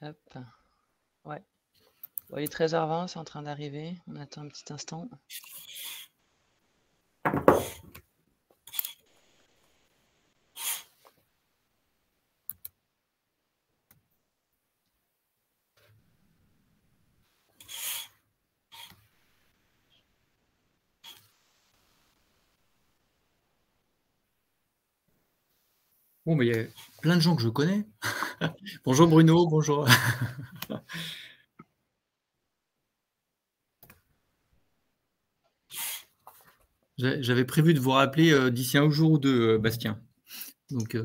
Hop. Ouais. Bon, il est 13h20, c'est en train d'arriver. On attend un petit instant. Bon, mais il y a plein de gens que je connais. Bonjour Bruno, bonjour. J'avais prévu de vous rappeler d'ici un jour ou deux, Bastien. Donc,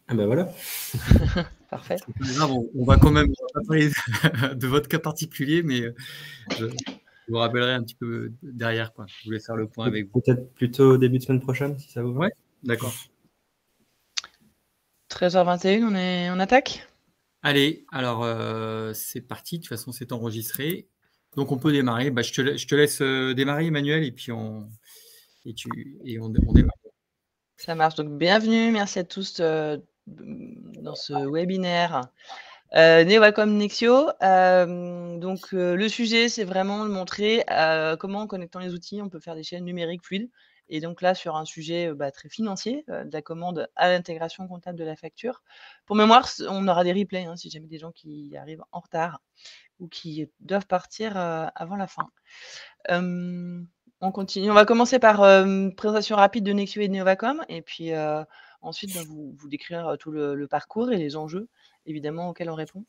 Ah ben voilà. Parfait. c'est pas grave, on va quand même on va pas parler de votre cas particulier, mais je vous rappellerai un petit peu derrière, quoi. Je voulais faire le point avec vous. Peut-être plutôt début de semaine prochaine, si ça vous va. Ouais, d'accord. 13h21, on attaque? Allez, alors c'est parti. De toute façon, c'est enregistré. Donc, on peut démarrer. Bah, je te laisse démarrer, Emmanuel, et puis on démarre. Ça marche. Donc, bienvenue. Merci à tous dans ce webinaire Neo-Wacom Nexio. Le sujet, c'est vraiment de montrer comment, en connectant les outils, on peut faire des chaînes numériques fluides. Et donc là, sur un sujet très financier, de la commande à l'intégration comptable de la facture. Pour mémoire, on aura des replays, si jamais des gens qui arrivent en retard ou qui doivent partir avant la fin. On continue. On va commencer par présentation rapide de Nexio et de Neo-Wacom, et puis ensuite vous décrire tout le parcours et les enjeux évidemment auxquels on répond.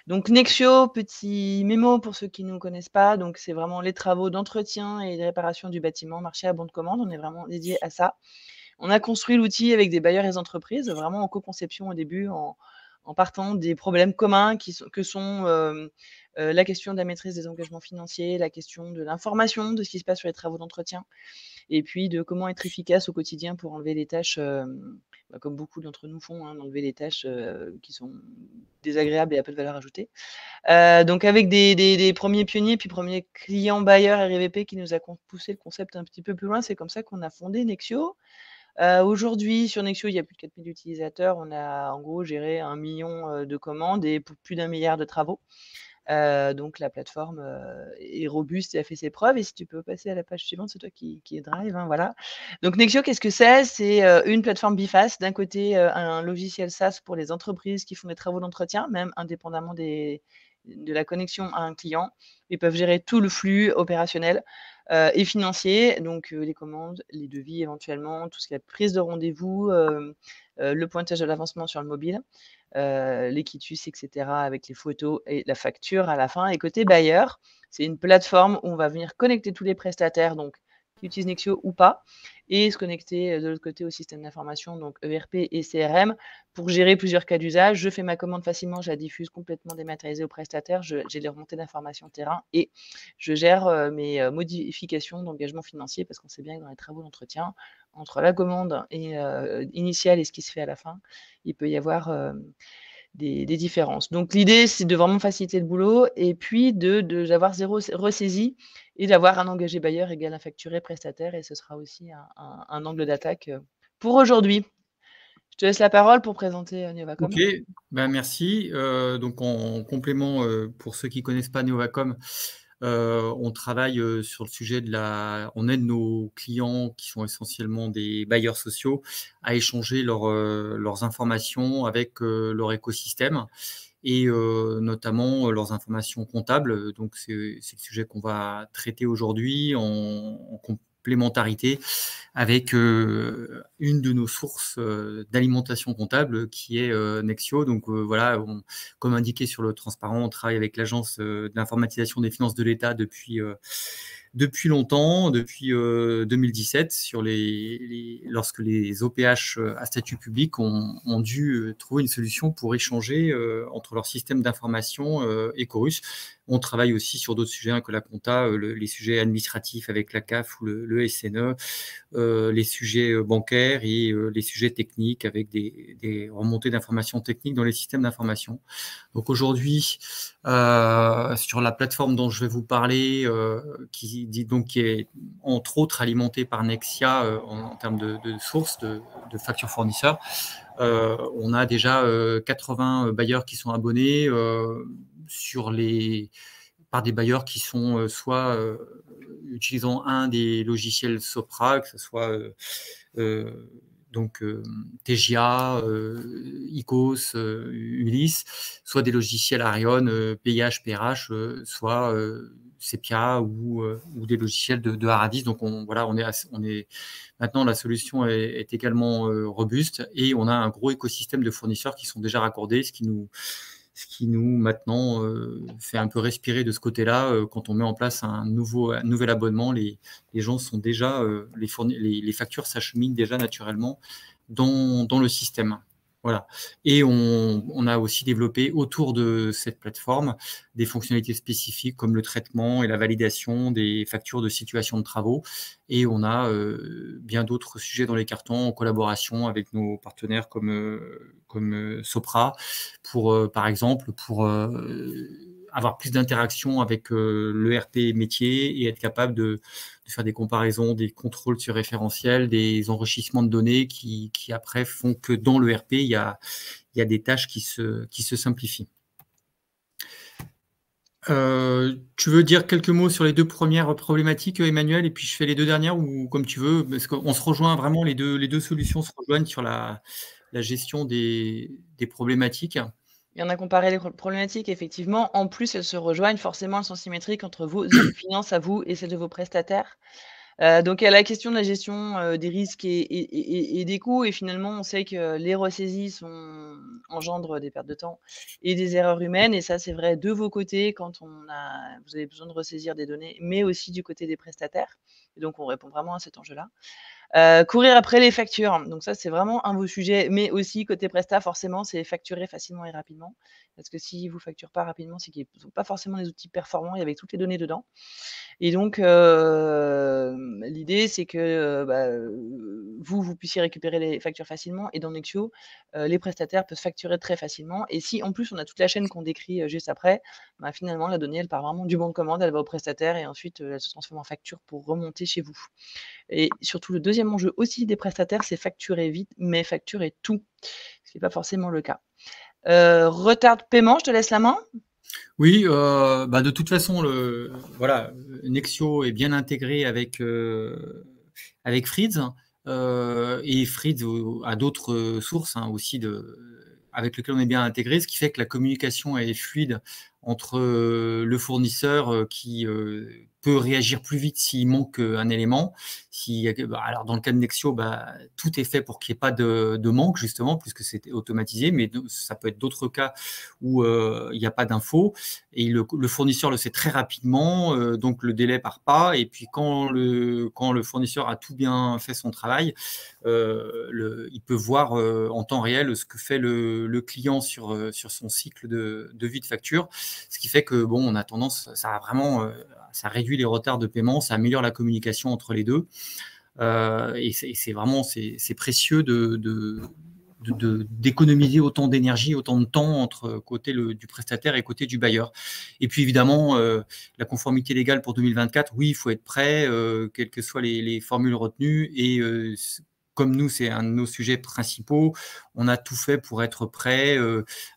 Donc Nexio, petit mémo pour ceux qui ne nous connaissent pas, donc c'est vraiment les travaux d'entretien et de réparation du bâtiment marché à bon de commande. On est vraiment dédié à ça. On a construit l'outil avec des bailleurs et des entreprises, vraiment en co-conception au début, en partant des problèmes communs que sont la question de la maîtrise des engagements financiers, la question de l'information de ce qui se passe sur les travaux d'entretien, et puis de comment être efficace au quotidien pour enlever les tâches, comme beaucoup d'entre nous font, d'enlever les tâches qui sont désagréables et à peu de valeur ajoutée. Donc avec des premiers pionniers, puis premiers clients bailleurs RVP qui nous a poussé le concept un petit peu plus loin, c'est comme ça qu'on a fondé Nexio. Aujourd'hui, sur Nexio, il y a plus de 4000 utilisateurs. On a en gros géré 1 million de commandes et plus d'1 milliard de travaux. Donc la plateforme est robuste et a fait ses preuves. Et si tu peux passer à la page suivante, c'est toi qui est drive, voilà. Donc Nexio, qu'est-ce que c'est? C'est une plateforme biface. D'un côté, un logiciel SaaS pour les entreprises qui font des travaux d'entretien, même indépendamment de la connexion à un client. Ils peuvent gérer tout le flux opérationnel et financier, donc les commandes, les devis éventuellement, tout ce qui est prise de rendez-vous, le pointage de l'avancement sur le mobile, les quitus, etc., avec les photos et la facture à la fin. Et côté bailleur, c'est une plateforme où on va venir connecter tous les prestataires, donc qui utilisent Nexio ou pas, et se connecter de l'autre côté au système d'information, donc ERP et CRM, pour gérer plusieurs cas d'usage. Je fais ma commande facilement, je la diffuse complètement dématérialisée aux prestataires, j'ai les remontées d'informations terrain et je gère mes modifications d'engagement financier, parce qu'on sait bien que dans les travaux d'entretien, entre la commande initiale et ce qui se fait à la fin, il peut y avoir des différences. Donc l'idée, c'est de vraiment faciliter le boulot et puis d'avoir zéro ressaisie et d'avoir un engagé bailleur égal un facturé prestataire, et ce sera aussi un angle d'attaque pour aujourd'hui. Je te laisse la parole pour présenter Neo-Wacom. Ok, ben merci. Donc en complément, pour ceux qui ne connaissent pas Neo-Wacom, on travaille sur le sujet on aide nos clients qui sont essentiellement des bailleurs sociaux à échanger leurs informations avec leur écosystème et notamment leurs informations comptables. Donc c'est le sujet qu'on va traiter aujourd'hui en complémentarité avec une de nos sources d'alimentation comptable qui est Nexio. Donc voilà, comme indiqué sur le transparent, on travaille avec l'Agence de l'informatisation des finances de l'État depuis longtemps, depuis 2017, lorsque les OPH à statut public ont dû trouver une solution pour échanger entre leur système d'information et Chorus. On travaille aussi sur d'autres sujets que la compta, les sujets administratifs avec la CAF ou le SNE, les sujets bancaires et les sujets techniques avec des remontées d'informations techniques dans les systèmes d'information. Donc aujourd'hui, sur la plateforme dont je vais vous parler, qui est entre autres alimenté par Nexia en termes de sources de factures fournisseurs. On a déjà 80 bailleurs qui sont abonnés par des bailleurs qui sont soit utilisant un des logiciels Sopra, que ce soit TGA, ICOS, Ulysse, soit des logiciels Arion, PIH, PRH, soit Sepia ou des logiciels de Haradis. Donc maintenant la solution est également robuste et on a un gros écosystème de fournisseurs qui sont déjà raccordés, ce qui nous maintenant fait un peu respirer de ce côté-là. Quand on met en place un nouvel abonnement, les gens sont déjà, les factures s'acheminent déjà naturellement dans le système. Voilà. Et on a aussi développé autour de cette plateforme des fonctionnalités spécifiques comme le traitement et la validation des factures de situation de travaux. Et on a bien d'autres sujets dans les cartons en collaboration avec nos partenaires comme Sopra, par exemple, pour avoir plus d'interaction avec l'ERP métier et être capable de faire des comparaisons, des contrôles sur référentiel, des enrichissements de données qui après font que dans l'ERP, il y a des tâches qui se simplifient. Tu veux dire quelques mots sur les 2 premières problématiques, Emmanuel, et puis je fais les 2 dernières ou comme tu veux, parce qu'on se rejoint vraiment, les deux solutions se rejoignent sur la gestion des problématiques. Il y en a comparé les problématiques, effectivement. En plus, elles se rejoignent forcément, elles sont symétriques entre vos finances à vous et celles de vos prestataires. Donc, il y a la question de la gestion des risques et des coûts. Et finalement, on sait que les ressaisies engendrent des pertes de temps et des erreurs humaines. Et ça, c'est vrai de vos côtés quand vous avez besoin de ressaisir des données, mais aussi du côté des prestataires. Et donc, on répond vraiment à cet enjeu-là. Courir après les factures, donc ça c'est vraiment un de vos sujets, mais aussi côté Presta forcément c'est facturer facilement et rapidement, parce que si vous facturez pas rapidement, c'est qu'ils n'ont pas forcément des outils performants et avec toutes les données dedans. Et donc l'idée c'est que vous puissiez récupérer les factures facilement et dans Nexio, les prestataires peuvent facturer très facilement et si en plus on a toute la chaîne qu'on décrit juste après, finalement la donnée elle part vraiment du bon de commande, elle va au prestataire et ensuite elle se transforme en facture pour remonter chez vous. Et surtout, le deuxième enjeu aussi des prestataires, c'est facturer vite, mais facturer tout, ce qui n'est pas forcément le cas. Retard de paiement, je te laisse la main. Oui, de toute façon, Nexio est bien intégré avec Frids, et Frids a d'autres sources aussi avec lesquelles on est bien intégré, ce qui fait que la communication est fluide entre le fournisseur qui peut réagir plus vite s'il manque un élément. Alors dans le cas de Nexio, tout est fait pour qu'il n'y ait pas de manque, justement, puisque c'est automatisé, mais ça peut être d'autres cas où il n'y a pas d'info, et le fournisseur le sait très rapidement, donc le délai part pas, et puis quand le fournisseur a tout bien fait son travail, il peut voir en temps réel ce que fait le client sur son cycle de vie de facture, ce qui fait que on a tendance, ça réduit les retards de paiement, ça améliore la communication entre les deux, et c'est vraiment précieux d'économiser autant d'énergie, autant de temps entre côté du prestataire et côté du bailleur. Et puis évidemment, la conformité légale pour 2024, oui, il faut être prêt, quelles que soient les formules retenues, et comme nous, c'est un de nos sujets principaux, on a tout fait pour être prêt.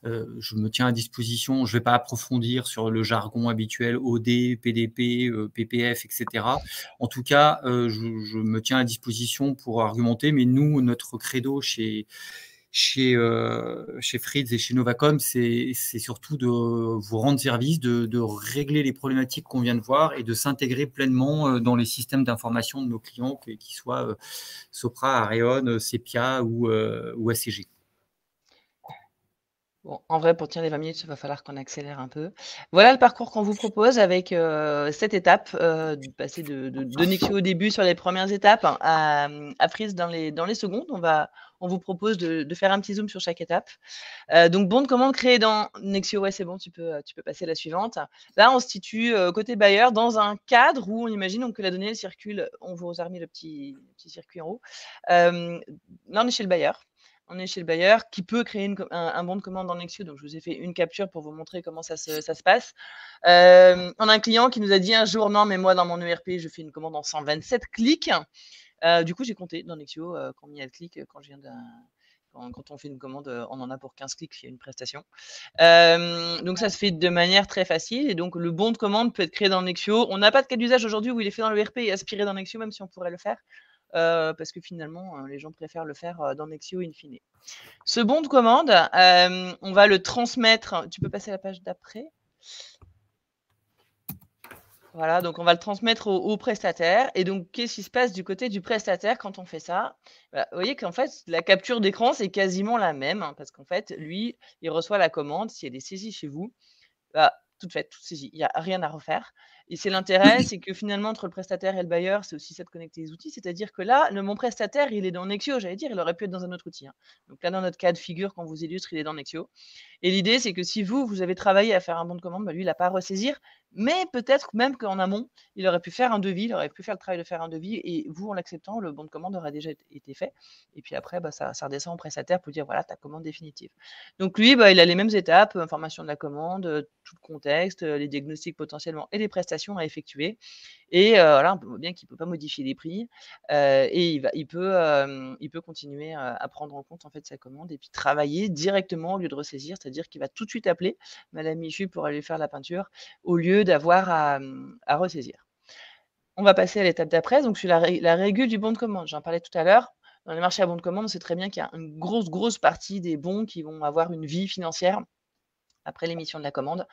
Je me tiens à disposition, je ne vais pas approfondir sur le jargon habituel OD, PDP, PPF, etc. En tout cas, je me tiens à disposition pour argumenter, mais nous, notre credo chez Frids et chez Novacom, c'est surtout de vous rendre service, de régler les problématiques qu'on vient de voir et de s'intégrer pleinement dans les systèmes d'information de nos clients, qu'ils soient Sopra, Arion, Sepia ou ACG. Bon, en vrai, pour tenir les 20 minutes, il va falloir qu'on accélère un peu. Voilà le parcours qu'on vous propose avec 7 étapes, de passer de Nexio au début sur les premières étapes à Frids dans les secondes. On vous propose de faire un petit zoom sur chaque étape. Donc, bon de commande créé dans Nexio, ouais, c'est bon, tu peux passer à la suivante. Là, on se situe côté bailleur dans un cadre où on imagine donc, que la donnée elle circule. On vous a remis le petit circuit en haut. Là, on est chez le bailleur. on est chez le bailleur qui peut créer un bon de commande dans Nexio. Donc, je vous ai fait une capture pour vous montrer comment ça se passe. On a un client qui nous a dit un jour, non, mais moi, dans mon ERP, je fais une commande en 127 clics. Du coup, j'ai compté dans Nexio combien il y a de clics quand je viens quand on fait une commande, on en a pour 15 clics, il y a une prestation. Donc, ça se fait de manière très facile. Et donc, le bon de commande peut être créé dans Nexio. On n'a pas de cas d'usage aujourd'hui où il est fait dans l'ERP et aspiré dans Nexio, même si on pourrait le faire. Parce que finalement, les gens préfèrent le faire dans Nexio in fine. Ce bon de commande, on va le transmettre. Tu peux passer à la page d'après? Voilà, donc on va le transmettre au prestataire. Et donc, qu'est-ce qui se passe du côté du prestataire quand on fait ça? Vous voyez qu'en fait, la capture d'écran, c'est quasiment la même, hein, parce qu'en fait, lui, il reçoit la commande, si elle est saisie chez vous, toute faite, toute saisie, il n'y a rien à refaire. Et c'est l'intérêt, c'est que finalement, entre le prestataire et le bailleur, c'est aussi ça de connecter les outils. C'est-à-dire que là, mon prestataire, il est dans Nexio, j'allais dire, il aurait pu être dans un autre outil, hein. Donc là, dans notre cas de figure, quand vous illustre, il est dans Nexio. Et l'idée, c'est que si vous avez travaillé à faire un bon de commande, lui, il n'a pas à ressaisir. Mais peut-être même qu'en amont, il aurait pu faire un devis, il aurait pu faire le travail de faire un devis. Et vous, en l'acceptant, le bon de commande aurait déjà été fait. Et puis après, ça redescend au prestataire pour dire, voilà, ta commande définitive. Donc lui, il a les mêmes étapes, information de la commande, tout le contexte, les diagnostics potentiellement et les prestations à effectuer. Et là, on voit bien qu'il ne peut pas modifier les prix. Et il peut continuer à prendre en compte en fait sa commande et puis travailler directement au lieu de ressaisir, c'est-à-dire qu'il va tout de suite appeler Madame Michu pour aller faire la peinture au lieu d'avoir à ressaisir. On va passer à l'étape d'après, donc sur la régule du bon de commande. J'en parlais tout à l'heure. Dans les marchés à bon de commande, on sait très bien qu'il y a une grosse partie des bons qui vont avoir une vie financière après l'émission de la commande.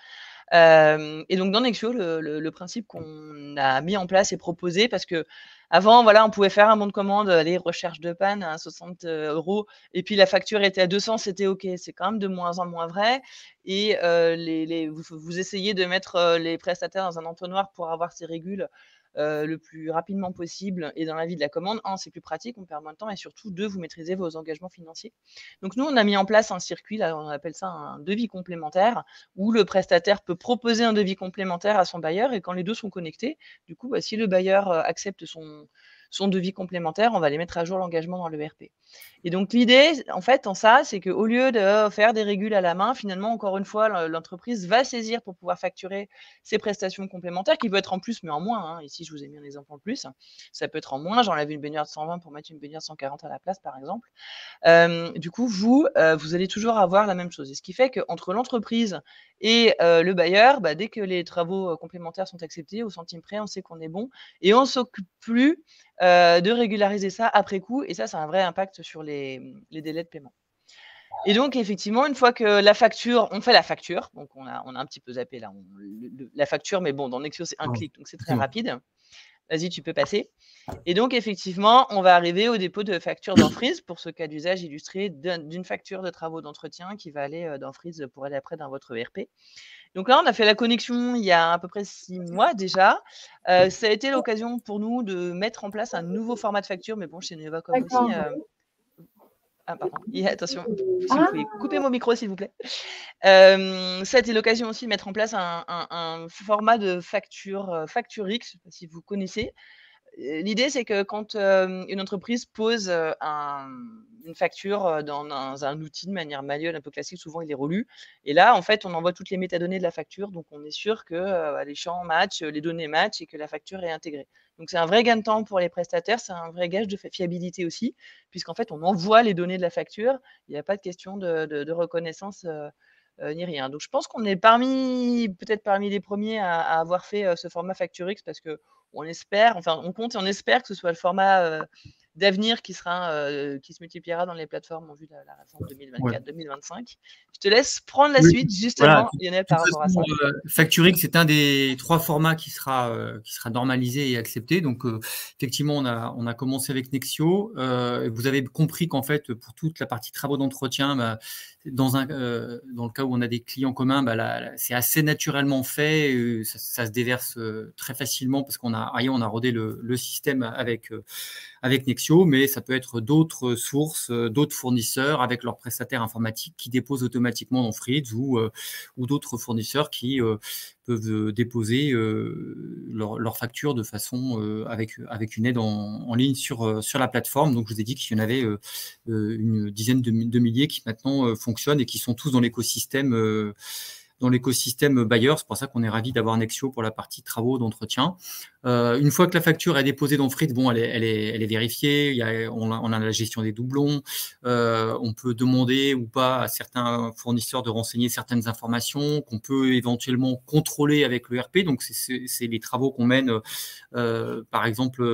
Et donc dans Nexio, le principe qu'on a mis en place et proposé, parce que avant, voilà, on pouvait faire un bon de commande, les recherches de panne à 60 €, et puis la facture était à 200, c'était OK. C'est quand même de moins en moins vrai. Et vous essayez de mettre les prestataires dans un entonnoir pour avoir ces régules le plus rapidement possible et dans la vie de la commande. Un, c'est plus pratique, on perd moins de temps, et surtout, deux, vous maîtrisez vos engagements financiers. Donc nous, on a mis en place un circuit, là, on appelle ça un devis complémentaire, où le prestataire peut proposer un devis complémentaire à son bailleur, et quand les deux sont connectés, du coup, si le bailleur accepte son devis complémentaire, on va les mettre à jour l'engagement dans l'ERP. Et donc l'idée, en fait, en ça, c'est qu'au lieu de faire des régules à la main, finalement, encore une fois, l'entreprise va saisir pour pouvoir facturer ses prestations complémentaires, qui peut être en plus, mais en moins, hein. Ici, je vous ai mis un exemple en plus. Ça peut être en moins. J'enlève une baignoire de 120 pour mettre une baignoire de 140 à la place, par exemple. Du coup, vous allez toujours avoir la même chose. Et ce qui fait qu'entre l'entreprise et le bailleur, dès que les travaux complémentaires sont acceptés, au centime près, on sait qu'on est bon. Et on ne s'occupe plus de régulariser ça après coup. Et ça a un vrai impact sur les délais de paiement. Et donc, effectivement, une fois que la facture, on fait la facture. Donc, on a un petit peu zappé là, la facture, mais bon, dans Nexio, c'est un clic, donc c'est très rapide. Vas-y, tu peux passer. Et donc, effectivement, on va arriver au dépôt de facture d'Enfrise pour ce cas d'usage illustré d'une facture de travaux d'entretien qui va aller d'Enfrise pour aller après dans votre ERP. Donc là, on a fait la connexion il y a à peu près 6 mois déjà. Ça a été l'occasion pour nous de mettre en place un nouveau format de facture, mais bon, chez Nevacom aussi. Pardon. Attention, si vous pouvez couper mon micro, s'il vous plaît. Ça a été l'occasion aussi de mettre en place un format de facture, Facturix, je ne sais pas si vous connaissez. L'idée, c'est que quand une entreprise pose une facture dans un outil de manière manuelle un peu classique, souvent il est relu. Et là, en fait, on envoie toutes les métadonnées de la facture, donc on est sûr que les champs matchent, les données matchent et que la facture est intégrée. Donc c'est un vrai gain de temps pour les prestataires, c'est un vrai gage de fiabilité aussi, puisqu'en fait, on envoie les données de la facture, il n'y a pas de question de reconnaissance ni rien. Donc je pense qu'on est peut-être parmi les premiers à avoir fait ce format Facturix, parce que on compte et on espère que ce soit le format d'avenir qui se multipliera dans les plateformes en vue de la réforme 2024-2025. Je te laisse prendre la suite, justement, Lionel, par rapport à ça. Facturix, c'est un des 3 formats qui sera normalisé et accepté. Donc, effectivement, on a commencé avec Nexio. Vous avez compris qu'en fait, pour toute la partie travaux d'entretien, dans le cas où on a des clients communs, c'est assez naturellement fait. Ça se déverse très facilement parce qu'on a rodé le système avec Nexio. Nexio, mais ça peut être d'autres sources, d'autres fournisseurs avec leurs prestataires informatiques qui déposent automatiquement dans Freeds ou d'autres fournisseurs qui peuvent déposer leur facture de façon avec une aide en ligne sur la plateforme. Donc, je vous ai dit qu'il y en avait une dizaine de milliers qui maintenant fonctionnent et qui sont tous dans l'écosystème Bayer. C'est pour ça qu'on est ravis d'avoir Nexio pour la partie travaux d'entretien. Une fois que la facture est déposée dans Freeds, bon, elle est vérifiée, on a la gestion des doublons, on peut demander ou pas à certains fournisseurs de renseigner certaines informations qu'on peut éventuellement contrôler avec l'ERP. Donc, c'est les travaux qu'on mène, par exemple,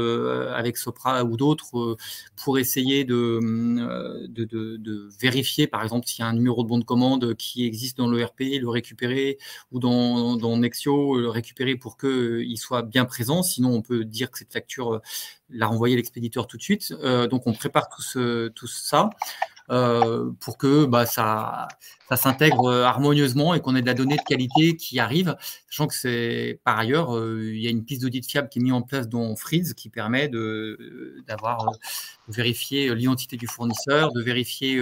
avec Sopra ou d'autres, pour essayer de vérifier, par exemple, s'il y a un numéro de bon de commande qui existe dans l'ERP, le récupérer, ou dans Nexio, le récupérer pour qu'il soit bien présent. Sinon, on peut dire que cette facture, la renvoyer à l'expéditeur tout de suite. Donc, on prépare tout ça pour que ça s'intègre harmonieusement et qu'on ait de la donnée de qualité qui arrive. Sachant que par ailleurs, il y a une piste d'audit fiable qui est mise en place dans Freeds qui permet de vérifier l'identité du fournisseur, de vérifier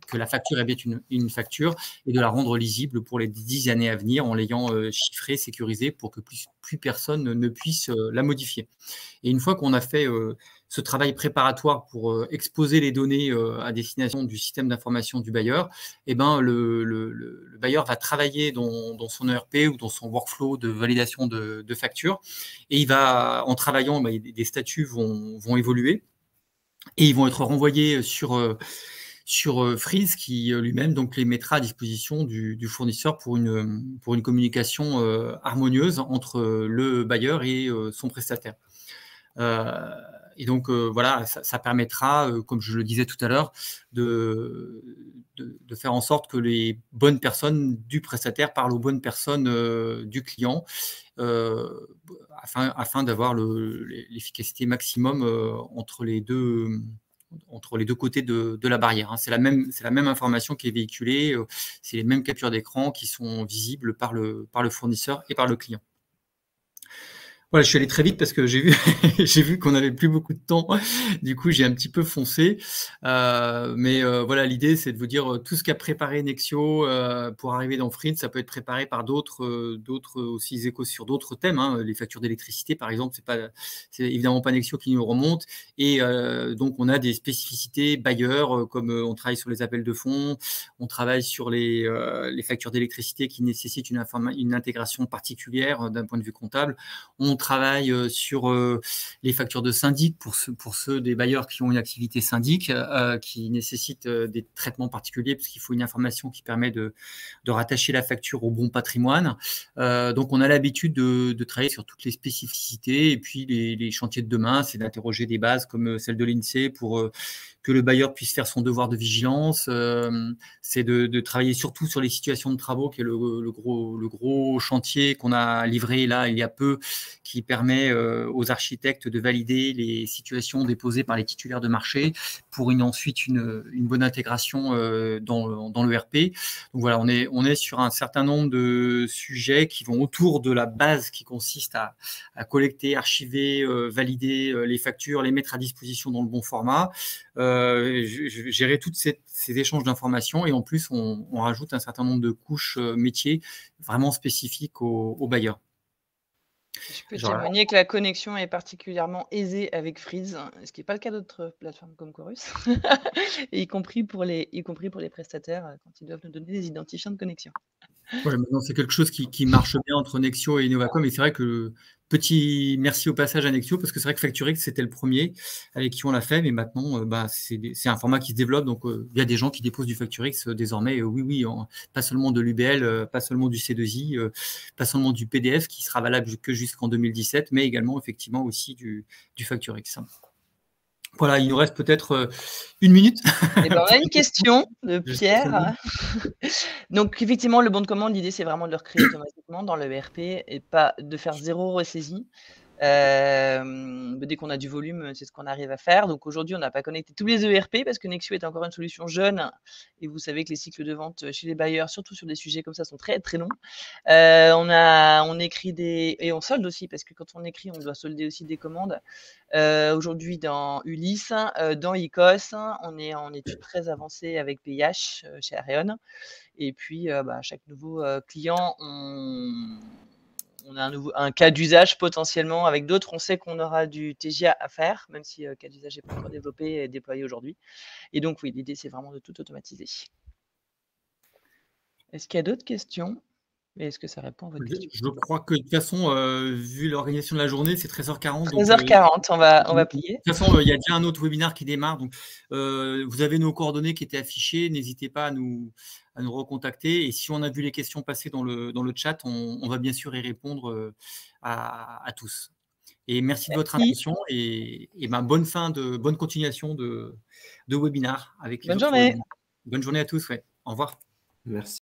que la facture est bien une facture et de la rendre lisible pour les 10 années à venir en l'ayant chiffrée, sécurisée pour que plus personne ne puisse la modifier. Et une fois qu'on a fait ce travail préparatoire pour exposer les données à destination du système d'information du bailleur, eh ben, le bailleur va travailler dans son ERP ou dans son workflow de validation de factures et il va, en travaillant, des statuts vont évoluer et ils vont être renvoyés sur Freeds qui lui-même donc les mettra à disposition du fournisseur pour une communication harmonieuse entre le bailleur et son prestataire. Et donc voilà, ça permettra, comme je le disais tout à l'heure, de faire en sorte que les bonnes personnes du prestataire parlent aux bonnes personnes du client, afin d'avoir l'efficacité maximum entre les deux côtés de la barrière. C'est la même information qui est véhiculée, c'est les mêmes captures d'écran qui sont visibles par le fournisseur et par le client. Voilà, je suis allé très vite parce que j'ai vu qu'on n'avait plus beaucoup de temps. Du coup, j'ai un petit peu foncé. Mais voilà, l'idée, c'est de vous dire tout ce qu'a préparé Nexio pour arriver dans Freeds, ça peut être préparé par d'autres aussi échos sur d'autres thèmes. Les factures d'électricité, par exemple, c'est évidemment pas Nexio qui nous remonte. Et donc, on a des spécificités bailleurs, comme on travaille sur les appels de fonds, on travaille sur les factures d'électricité qui nécessitent une intégration particulière d'un point de vue comptable. On travaille sur les factures de syndic pour ceux des bailleurs qui ont une activité syndic qui nécessite des traitements particuliers parce qu'il faut une information qui permet de rattacher la facture au bon patrimoine. Donc, on a l'habitude de travailler sur toutes les spécificités et puis les chantiers de demain, c'est d'interroger des bases comme celle de l'INSEE pour que le bailleur puisse faire son devoir de vigilance. C'est de travailler surtout sur les situations de travaux, qui est le gros chantier qu'on a livré là il y a peu, qui permet aux architectes de valider les situations déposées par les titulaires de marché pour ensuite une bonne intégration dans l'ERP. Donc voilà, on est sur un certain nombre de sujets qui vont autour de la base qui consiste à collecter, archiver, valider les factures, les mettre à disposition dans le bon format, gérer toutes ces échanges d'informations et en plus on rajoute un certain nombre de couches métiers vraiment spécifiques aux bailleurs. Je peux témoigner que la connexion est particulièrement aisée avec Freeds, ce qui n'est pas le cas d'autres plateformes comme Chorus, et y compris pour les prestataires quand ils doivent nous donner des identifiants de connexion. Ouais, maintenant c'est quelque chose qui marche bien entre Nexio et Innovacom, et c'est vrai que petit merci au passage à Nexio, parce que c'est vrai que Facturix c'était le premier avec qui on l'a fait, mais maintenant c'est un format qui se développe, donc il y a des gens qui déposent du Facturix désormais, pas seulement de l'UBL, pas seulement du C2I, pas seulement du PDF qui sera valable que jusqu'en 2017, mais également effectivement aussi du Facturix. Voilà, il nous reste peut-être 1 minute. Et ben, on a une question de Pierre. Donc, effectivement, le bon de commande, l'idée, c'est vraiment de le recréer automatiquement dans le ERP et pas de faire 0 ressaisie. Dès qu'on a du volume, c'est ce qu'on arrive à faire. Donc aujourd'hui, on n'a pas connecté tous les ERP parce que Nexio est encore une solution jeune et vous savez que les cycles de vente chez les bailleurs, surtout sur des sujets comme ça, sont très très longs. On écrit et on solde aussi parce que quand on écrit, on doit solder aussi des commandes. Aujourd'hui dans Ulysse, dans ICOS, on est en études très avancées avec PIH chez Areon. Et puis, chaque nouveau client, on a un cas d'usage potentiellement avec d'autres. On sait qu'on aura du TGA à faire, même si le cas d'usage n'est pas encore développé et déployé aujourd'hui. Et donc, oui, l'idée, c'est vraiment de tout automatiser. Est-ce qu'il y a d'autres questions? Et est-ce que ça répond à votre question? Je crois que de toute façon, vu l'organisation de la journée, c'est 13h40. 13h40, on va plier. De toute façon, il y a déjà un autre webinaire qui démarre. Donc, vous avez nos coordonnées qui étaient affichées. N'hésitez pas à nous recontacter. Et si on a vu les questions passer dans le chat, on va bien sûr y répondre à tous. Et merci de votre attention et bonne continuation de webinaire avec les autres webinaires. Bonne journée à tous. Ouais. Au revoir. Merci.